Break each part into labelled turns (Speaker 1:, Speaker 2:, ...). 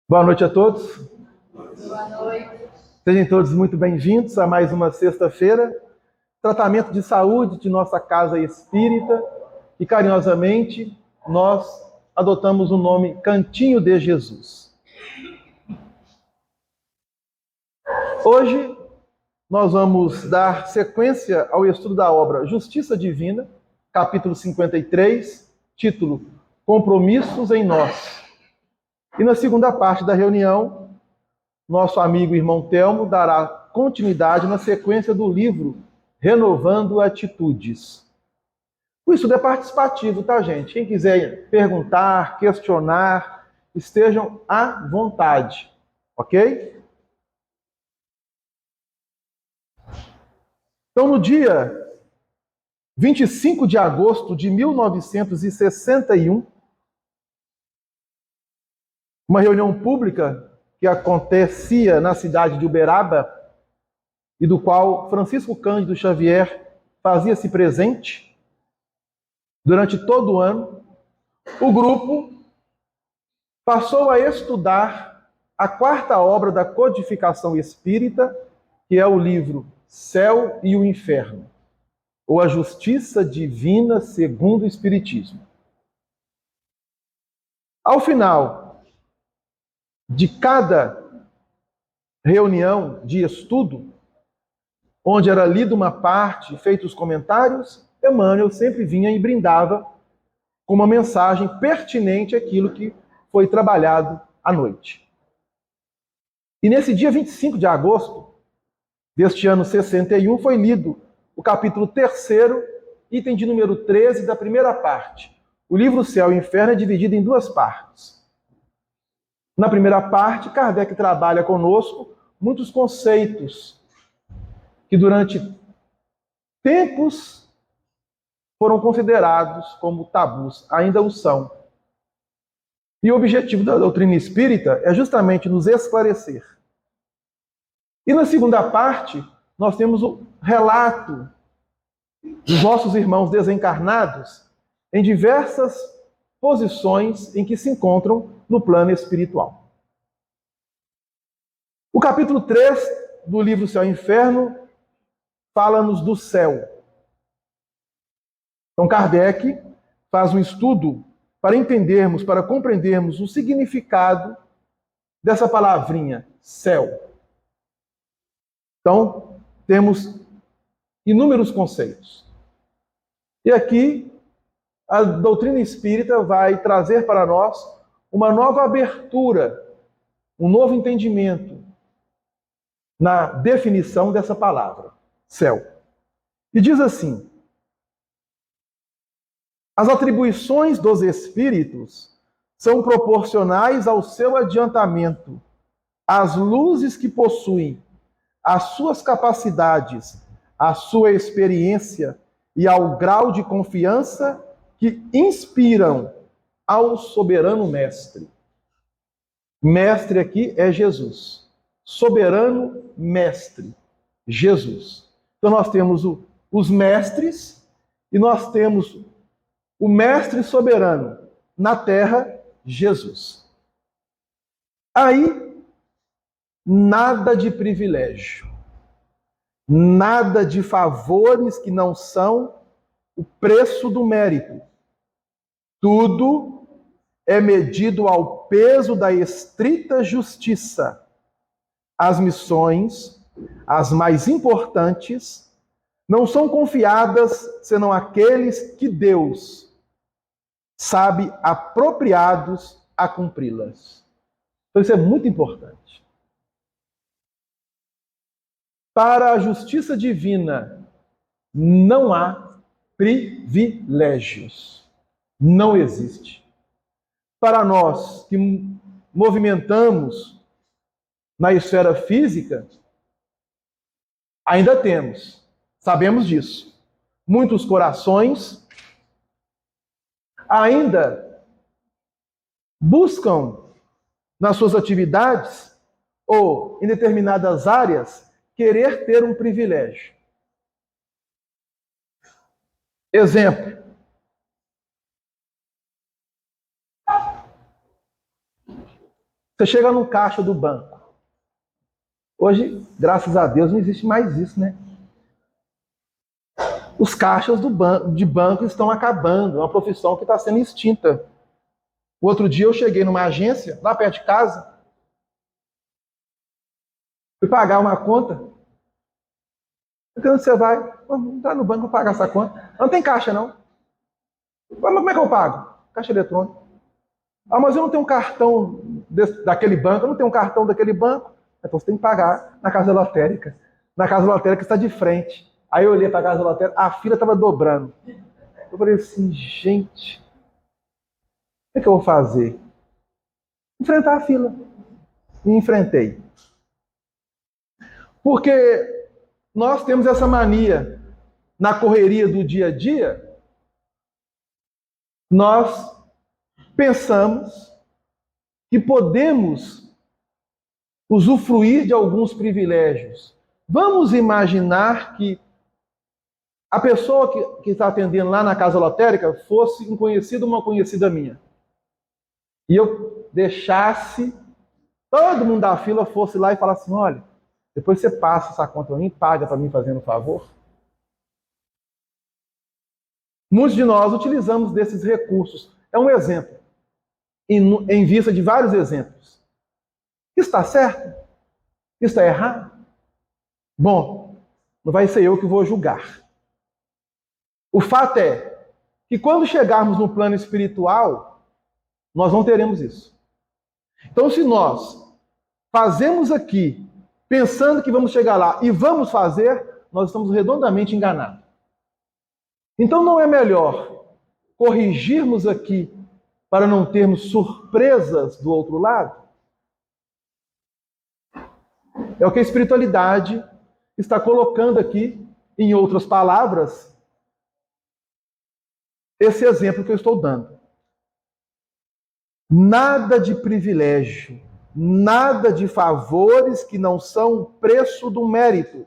Speaker 1: Boa noite a todos.
Speaker 2: Boa noite.
Speaker 1: Sejam todos muito bem-vindos a mais uma sexta-feira. Tratamento de saúde de nossa casa espírita. E carinhosamente nós adotamos o nome Cantinho de Jesus. Hoje nós vamos dar sequência ao estudo da obra Justiça Divina, capítulo 53, título Compromissos em Nós. E na segunda parte da reunião, nosso amigo irmão Telmo dará continuidade na sequência do livro Renovando Atitudes. O estudo é participativo, tá, gente? Quem quiser perguntar, questionar, estejam à vontade, ok? Então, no dia 25 de agosto de 1961, uma reunião pública que acontecia na cidade de Uberaba e do qual Francisco Cândido Xavier fazia-se presente durante todo o ano, o grupo passou a estudar a quarta obra da codificação espírita, que é o livro Céu e o Inferno, ou a Justiça Divina segundo o Espiritismo. Ao final de cada reunião de estudo, onde era lida uma parte, feitos os comentários, Emmanuel sempre vinha e brindava com uma mensagem pertinente àquilo que foi trabalhado à noite. E nesse dia 25 de agosto deste ano 61, foi lido o capítulo 3º, item de número 13 da primeira parte. O livro Céu e Inferno é dividido em duas partes. Na primeira parte, Kardec trabalha conosco muitos conceitos que durante tempos foram considerados como tabus, ainda o são. E o objetivo da doutrina espírita é justamente nos esclarecer. E na segunda parte, nós temos o relato dos nossos irmãos desencarnados em diversas posições em que se encontram no plano espiritual. O capítulo 3 do livro Céu e Inferno fala-nos do céu. Então, Kardec faz um estudo para entendermos, para compreendermos o significado dessa palavrinha, céu. Então, temos inúmeros conceitos. E aqui, a doutrina espírita vai trazer para nós uma nova abertura, um novo entendimento na definição dessa palavra, céu. E diz assim: as atribuições dos espíritos são proporcionais ao seu adiantamento, às luzes que possuem, às suas capacidades, à sua experiência e ao grau de confiança que inspiram ao soberano mestre. Mestre aqui é Jesus. Soberano mestre, Jesus. Então nós temos os mestres e nós temos o mestre soberano na terra, Jesus. Aí, nada de privilégio, nada de favores que não são o preço do mérito. Tudo é medido ao peso da estrita justiça. As missões, as mais importantes, não são confiadas senão àqueles que Deus sabe apropriados a cumpri-las. Então isso é muito importante. Para a justiça divina não há privilégios. Não existe. Para nós que movimentamos na esfera física, ainda temos. Sabemos disso. Muitos corações ainda buscam nas suas atividades ou em determinadas áreas querer ter um privilégio. Exemplo. Você chega no caixa do banco. Hoje, graças a Deus, não existe mais isso, né? Os caixas de banco estão acabando. É uma profissão que está sendo extinta. O outro dia eu cheguei numa agência, lá perto de casa, fui pagar uma conta. Então você vai, vamos entrar no banco para pagar essa conta. Não tem caixa, não. Mas como é que eu pago? Caixa eletrônica. Ah, mas eu não tenho um cartão daquele banco, eu não tenho um cartão daquele banco. Então você tem que pagar na casa lotérica. Na casa lotérica está de frente. Aí eu olhei para a casa lotérica, a fila estava dobrando. Eu falei assim, gente, o que eu vou fazer? Enfrentar a fila. E enfrentei. Porque nós temos essa mania, na correria do dia a dia, nós pensamos que podemos usufruir de alguns privilégios. Vamos imaginar que a pessoa que está atendendo lá na casa lotérica fosse um conhecido ou uma conhecida minha. E eu deixasse, todo mundo da fila fosse lá e falasse assim, olha, depois você passa essa conta para mim, paga para mim fazendo um favor. Muitos de nós utilizamos desses recursos. É um exemplo, em vista de vários exemplos. Está certo? Está errado? Bom, não vai ser eu que vou julgar. O fato é que quando chegarmos no plano espiritual, nós não teremos isso. Então, se nós fazemos aqui, pensando que vamos chegar lá e vamos fazer, nós estamos redondamente enganados. Então, não é melhor corrigirmos aqui para não termos surpresas do outro lado? É o que a espiritualidade está colocando aqui, em outras palavras, esse exemplo que eu estou dando. Nada de privilégio, nada de favores que não são o preço do mérito.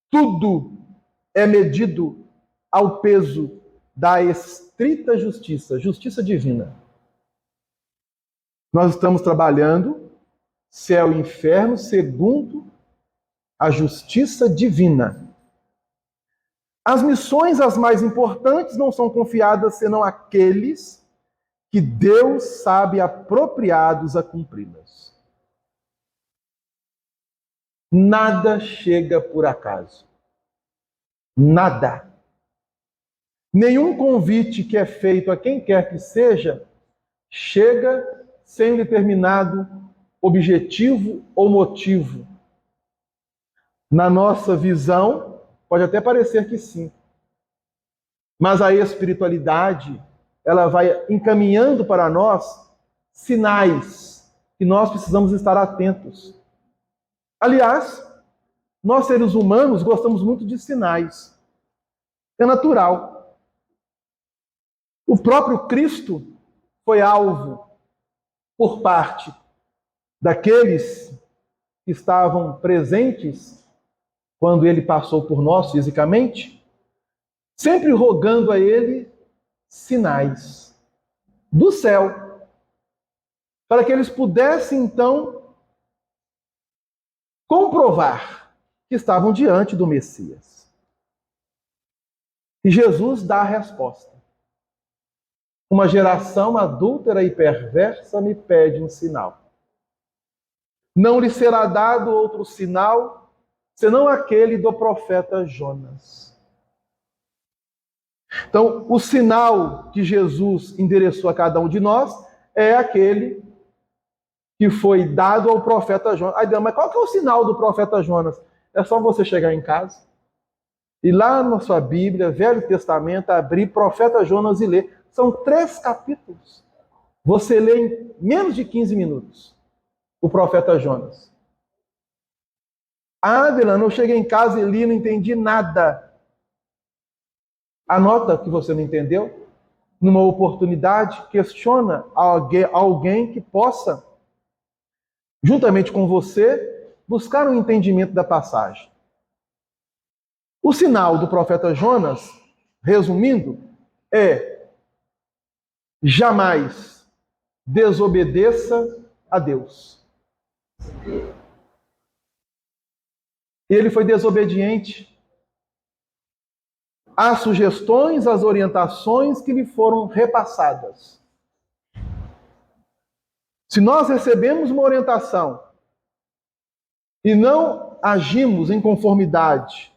Speaker 1: Tudo é medido ao peso da estrita justiça, justiça divina. Nós estamos trabalhando céu e inferno segundo a justiça divina. As missões as mais importantes não são confiadas senão àqueles que Deus sabe apropriados a cumpri-las. Nada chega por acaso. Nada. Nenhum convite que é feito a quem quer que seja chega sem um determinado objetivo ou motivo. Na nossa visão, pode até parecer que sim. Mas a espiritualidade, ela vai encaminhando para nós sinais que nós precisamos estar atentos. Aliás, nós seres humanos gostamos muito de sinais. É natural. O próprio Cristo foi alvo por parte daqueles que estavam presentes quando ele passou por nós fisicamente, sempre rogando a ele sinais do céu, para que eles pudessem então comprovar que estavam diante do Messias. E Jesus dá a resposta. Uma geração adúltera e perversa me pede um sinal. Não lhe será dado outro sinal, senão aquele do profeta Jonas. Então, o sinal que Jesus endereçou a cada um de nós é aquele que foi dado ao profeta Jonas. Aí, mas qual que é o sinal do profeta Jonas? É só você chegar em casa e lá na sua Bíblia, Velho Testamento, abrir profeta Jonas e ler. São 3 capítulos. Você lê em menos de 15 minutos o profeta Jonas. Ah, Delano, eu cheguei em casa e li e não entendi nada. Anota que você não entendeu. Numa oportunidade, questiona alguém que possa, juntamente com você, buscar um entendimento da passagem. O sinal do profeta Jonas, resumindo, é: jamais desobedeça a Deus. E ele foi desobediente às sugestões, às orientações que lhe foram repassadas. Se nós recebemos uma orientação e não agimos em conformidade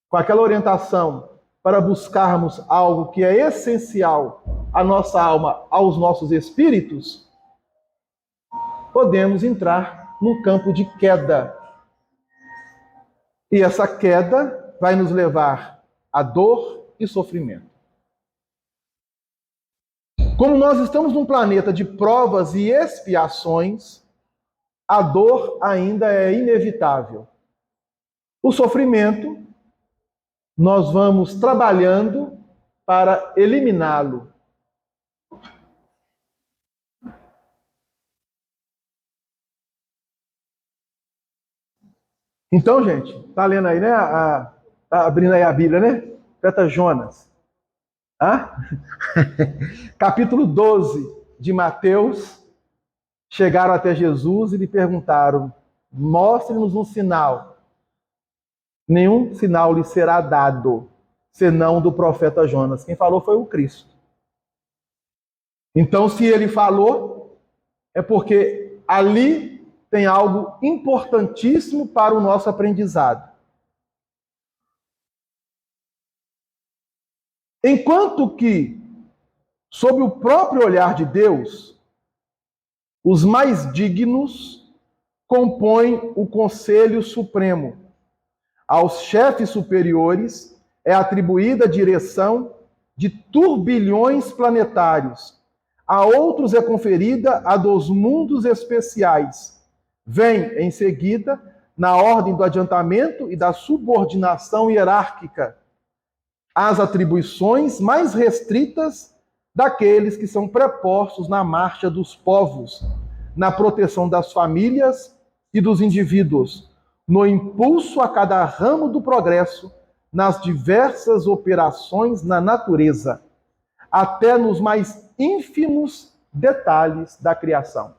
Speaker 1: com aquela orientação para buscarmos algo que é essencial à nossa alma, aos nossos espíritos, podemos entrar num campo de queda. E essa queda vai nos levar a dor e sofrimento. Como nós estamos num planeta de provas e expiações, a dor ainda é inevitável. O sofrimento, nós vamos trabalhando para eliminá-lo. Então, gente, tá lendo aí, né? Tá abrindo aí a Bíblia, né? Profeta Jonas. Capítulo 12 de Mateus. Chegaram até Jesus e lhe perguntaram: mostre-nos um sinal. Nenhum sinal lhe será dado, senão do profeta Jonas. Quem falou foi o Cristo. Então, se ele falou, é porque ali tem algo importantíssimo para o nosso aprendizado. Enquanto que, sob o próprio olhar de Deus, os mais dignos compõem o Conselho Supremo. Aos chefes superiores é atribuída a direção de turbilhões planetários. A outros é conferida a dos mundos especiais. Vem, em seguida, na ordem do adiantamento e da subordinação hierárquica, as atribuições mais restritas daqueles que são prepostos na marcha dos povos, na proteção das famílias e dos indivíduos, no impulso a cada ramo do progresso, nas diversas operações na natureza, até nos mais ínfimos detalhes da criação.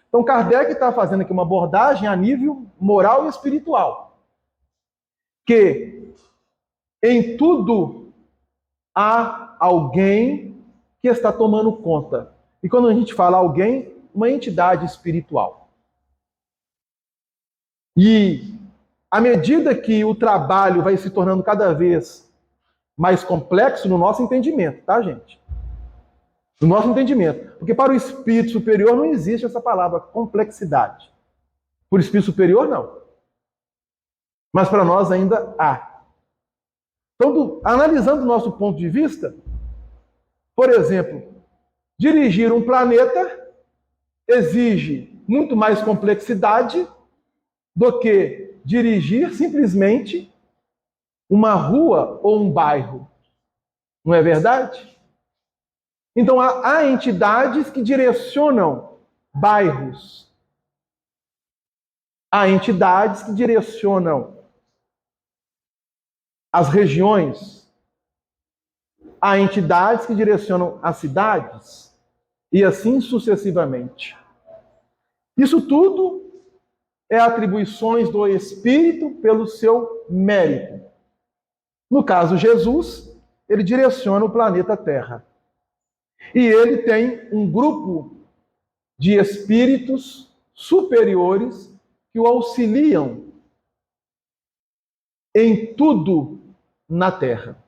Speaker 1: Então, Kardec está fazendo aqui uma abordagem a nível moral e espiritual, que em tudo há alguém que está tomando conta. E quando a gente fala alguém, uma entidade espiritual. E à medida que o trabalho vai se tornando cada vez mais complexo no nosso entendimento, tá, gente? No nosso entendimento. Porque para o espírito superior não existe essa palavra complexidade. Por espírito superior, não. Mas para nós ainda há. Então, analisando o nosso ponto de vista, por exemplo, dirigir um planeta exige muito mais complexidade do que dirigir simplesmente uma rua ou um bairro. Não é verdade? Então, há entidades que direcionam bairros. Há entidades que direcionam as regiões. Há entidades que direcionam as cidades. E assim sucessivamente. Isso tudo é atribuições do Espírito pelo seu mérito. No caso, Jesus, ele direciona o planeta Terra. E ele tem um grupo de espíritos superiores que o auxiliam em tudo na Terra.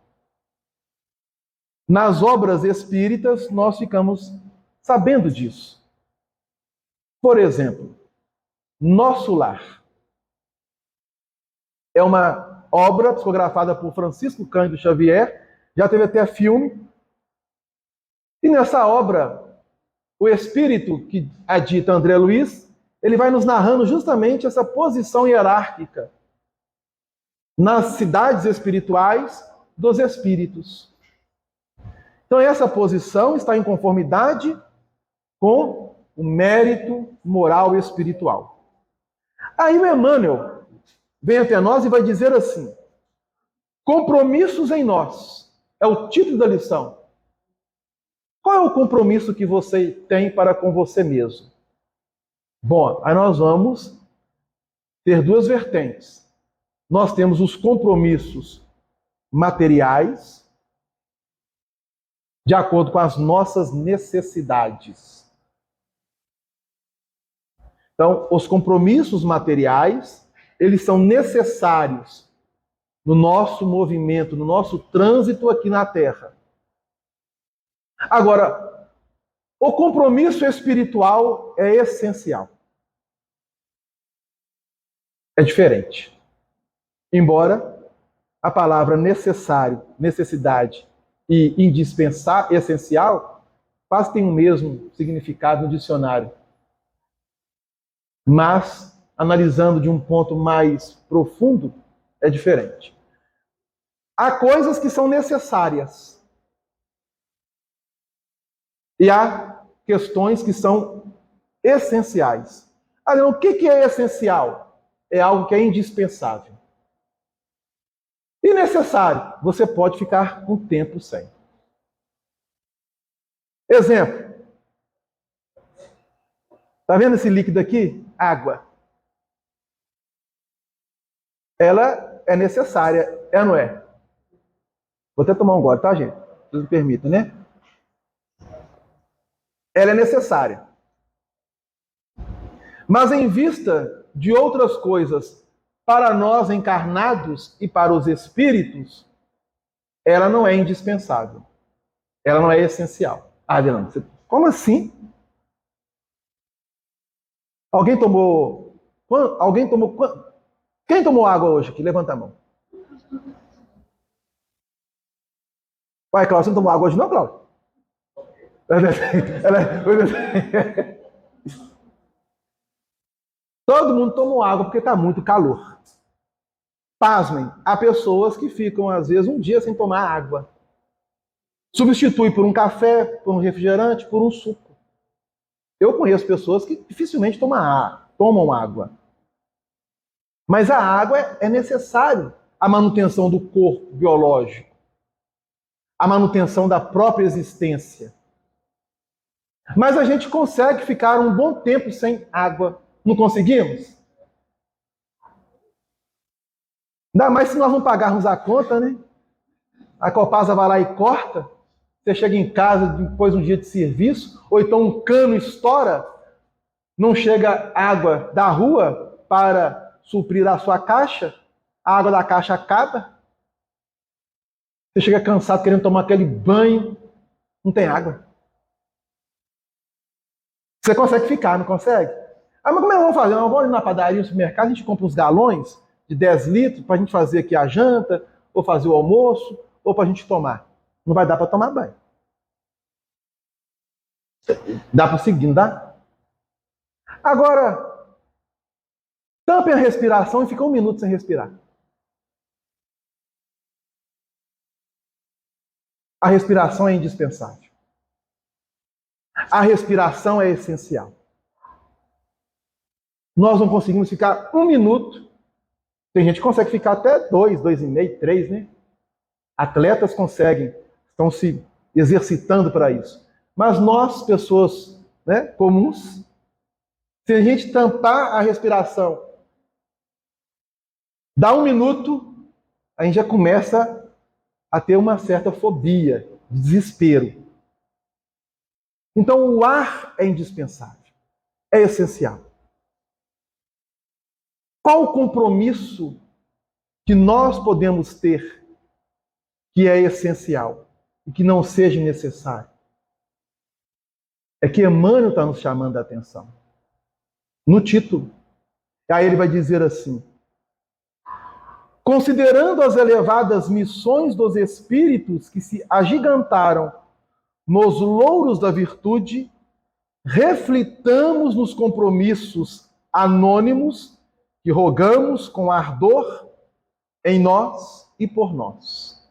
Speaker 1: Nas obras espíritas, nós ficamos sabendo disso. Por exemplo, Nosso Lar. É uma obra psicografada por Francisco Cândido Xavier, já teve até filme. E nessa obra, o espírito que adita André Luiz, ele vai nos narrando justamente essa posição hierárquica nas cidades espirituais dos espíritos. Então essa posição está em conformidade com o mérito moral e espiritual. Aí o Emmanuel vem até nós e vai dizer assim: compromissos em nós. É o título da lição. Qual é o compromisso que você tem para com você mesmo? Bom, aí nós vamos ter duas vertentes. Nós temos os compromissos materiais, de acordo com as nossas necessidades. Então, os compromissos materiais, eles são necessários no nosso movimento, no nosso trânsito aqui na Terra. Agora, o compromisso espiritual é essencial. É diferente. Embora a palavra necessário, necessidade e indispensável, essencial, quase tem o mesmo significado no dicionário. Mas, analisando de um ponto mais profundo, é diferente. Há coisas que são necessárias. E há questões que são essenciais. O que é essencial? É algo que é indispensável. E necessário, você pode ficar um tempo sem. Exemplo. Está vendo esse líquido aqui? Água. Ela é necessária, é ou não é? Vou até tomar um gole, tá, gente? Vocês me permitem, né? Ela é necessária. Mas em vista de outras coisas, para nós encarnados e para os espíritos, ela não é indispensável. Ela não é essencial. Adriano, como assim? Alguém tomou... Quem tomou água hoje aqui? Levanta a mão. Vai, Cláudio, você não tomou água hoje não, Cláudio? Todo mundo tomou água porque está muito calor. Pasmem, há pessoas que ficam, às vezes, um dia sem tomar água. Substitui por um café, por um refrigerante, por um suco. Eu conheço pessoas que dificilmente tomam água. Mas a água é necessária à manutenção do corpo biológico, à manutenção da própria existência. Mas a gente consegue ficar um bom tempo sem água. Não conseguimos? Ainda mais se nós não pagarmos a conta, né? A Copasa vai lá e corta. Você chega em casa depois de um dia de serviço, ou então um cano estoura, não chega água da rua para suprir a sua caixa, a água da caixa acaba. Você chega cansado querendo tomar aquele banho, não tem água. Você consegue ficar, não consegue? Ah, mas como é que vamos fazer? Nós vamos ali na padaria, no supermercado, a gente compra uns galões de 10 litros para a gente fazer aqui a janta, ou fazer o almoço, ou para a gente tomar. Não vai dar para tomar banho. Dá para seguir, não dá? Agora, tampem a respiração e fica um minuto sem respirar. A respiração é indispensável. A respiração é essencial. Nós não conseguimos ficar um minuto. Tem gente que consegue ficar até 2, 2,5, 3, né? Atletas conseguem, estão se exercitando para isso. Mas nós, pessoas, né, comuns, se a gente tampar a respiração, dá um minuto, a gente já começa a ter uma certa fobia, desespero. Então o ar é indispensável, é essencial. Qual o compromisso que nós podemos ter que é essencial e que não seja necessário? É que Emmanuel está nos chamando a atenção. No título. Aí ele vai dizer assim: considerando as elevadas missões dos espíritos que se agigantaram nos louros da virtude, reflitamos nos compromissos anônimos que rogamos com ardor em nós e por nós.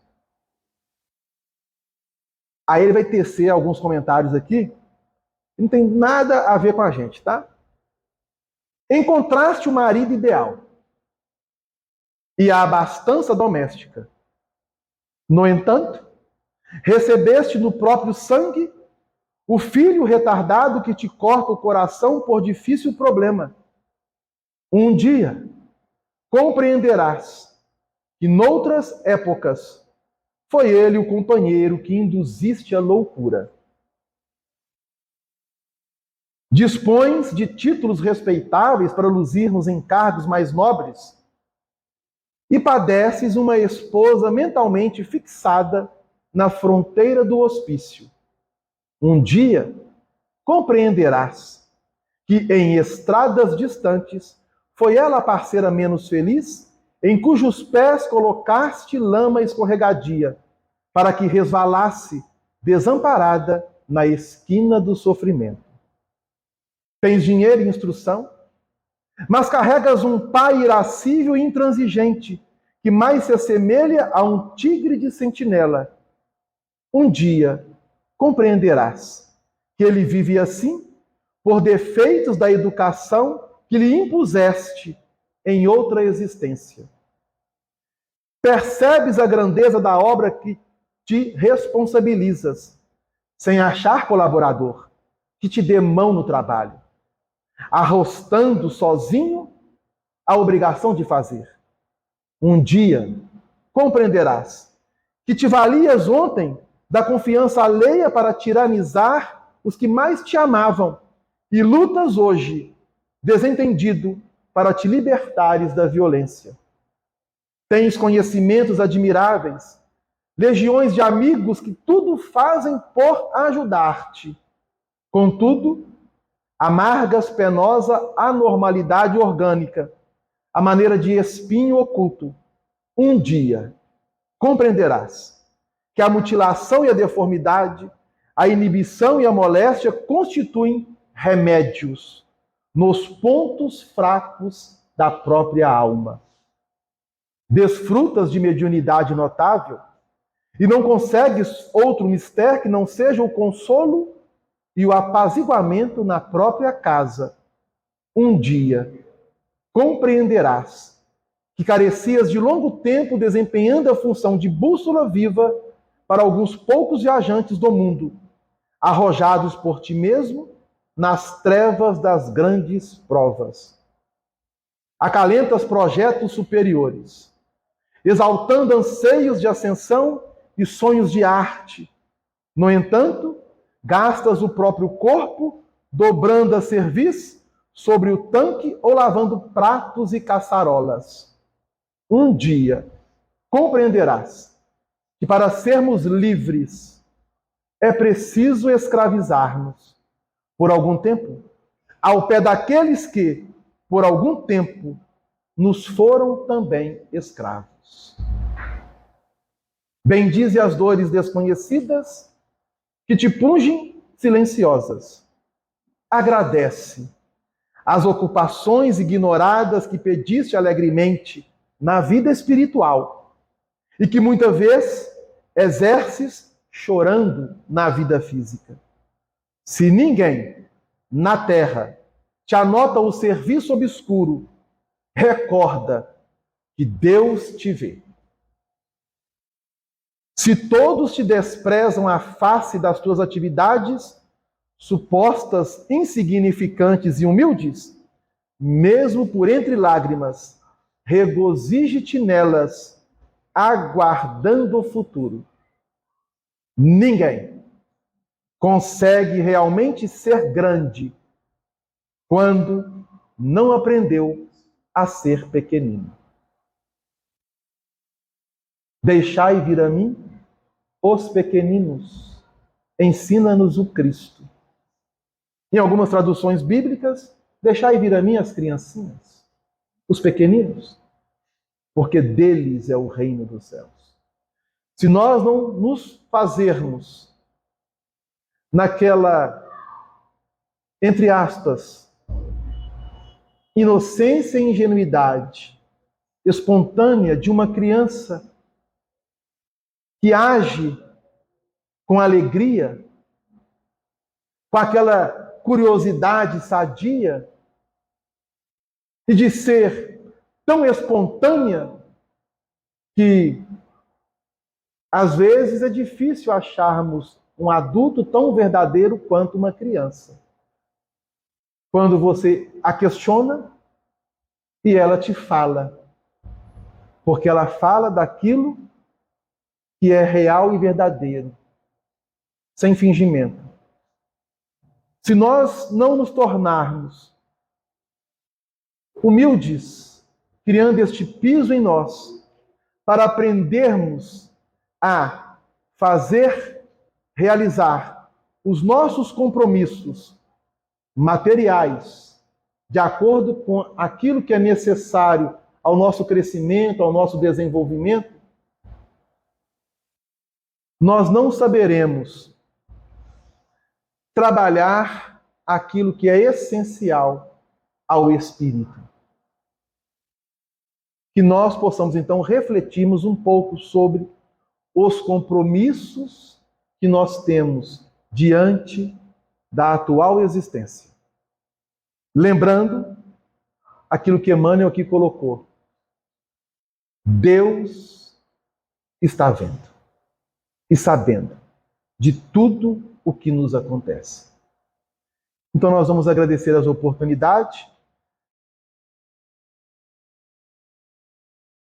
Speaker 1: Aí ele vai tecer alguns comentários aqui, que não tem nada a ver com a gente, tá? Encontraste o marido ideal e a abastança doméstica. No entanto, recebeste no próprio sangue o filho retardado que te corta o coração por difícil problema. Um dia compreenderás que noutras épocas foi ele o companheiro que induziste à loucura. Dispões de títulos respeitáveis para luzirmos em cargos mais nobres e padeces uma esposa mentalmente fixada na fronteira do hospício. Um dia compreenderás que em estradas distantes foi ela a parceira menos feliz, em cujos pés colocaste lama escorregadia, para que resvalasse desamparada na esquina do sofrimento. Tens dinheiro e instrução, mas carregas um pai irascível e intransigente, que mais se assemelha a um tigre de sentinela. Um dia compreenderás que ele vive assim por defeitos da educação que lhe impuseste em outra existência. Percebes a grandeza da obra que te responsabilizas, sem achar colaborador que te dê mão no trabalho, arrostando sozinho a obrigação de fazer. Um dia compreenderás que te valias ontem da confiança alheia para tiranizar os que mais te amavam e lutas hoje, desentendido, para te libertares da violência. Tens conhecimentos admiráveis, legiões de amigos que tudo fazem por ajudar-te. Contudo, amargas penosa anormalidade orgânica, a maneira de espinho oculto. Um dia compreenderás que a mutilação e a deformidade, a inibição e a moléstia constituem remédios nos pontos fracos da própria alma. Desfrutas de mediunidade notável e não consegues outro mistério que não seja o consolo e o apaziguamento na própria casa. Um dia compreenderás que carecias de longo tempo desempenhando a função de bússola viva para alguns poucos viajantes do mundo, arrojados por ti mesmo nas trevas das grandes provas. Acalentas projetos superiores, exaltando anseios de ascensão e sonhos de arte. No entanto, gastas o próprio corpo dobrando a cerviz sobre o tanque ou lavando pratos e caçarolas. Um dia compreenderás que para sermos livres é preciso escravizar-nos por algum tempo ao pé daqueles que, por algum tempo, nos foram também escravos. Bendize as dores desconhecidas que te pungem silenciosas. Agradece as ocupações ignoradas que pediste alegremente na vida espiritual e que muitas vezes exerces chorando na vida física. Se ninguém na terra te anota o serviço obscuro, recorda que Deus te vê. Se todos te desprezam a face das tuas atividades, supostas insignificantes e humildes, mesmo por entre lágrimas, regozije-te nelas, aguardando o futuro. Ninguém consegue realmente ser grande quando não aprendeu a ser pequenino. Deixai vir a mim os pequeninos, ensina-nos o Cristo. Em algumas traduções bíblicas, deixai vir a mim as criancinhas, os pequeninos, porque deles é o reino dos céus. Se nós não nos fazermos naquela, entre aspas, inocência e ingenuidade espontânea de uma criança que age com alegria, com aquela curiosidade sadia, e de ser tão espontânea que às vezes é difícil acharmos um adulto tão verdadeiro quanto uma criança. Quando você a questiona e ela te fala, porque ela fala daquilo que é real e verdadeiro, sem fingimento. Se nós não nos tornarmos humildes, criando este piso em nós, para aprendermos a fazer, realizar os nossos compromissos materiais, de acordo com aquilo que é necessário ao nosso crescimento, ao nosso desenvolvimento, nós não saberemos trabalhar aquilo que é essencial ao espírito. Que nós possamos, então, refletirmos um pouco sobre os compromissos que nós temos diante da atual existência. Lembrando aquilo que Emmanuel aqui colocou. Deus está vendo e sabendo de tudo o que nos acontece. Então nós vamos agradecer as oportunidades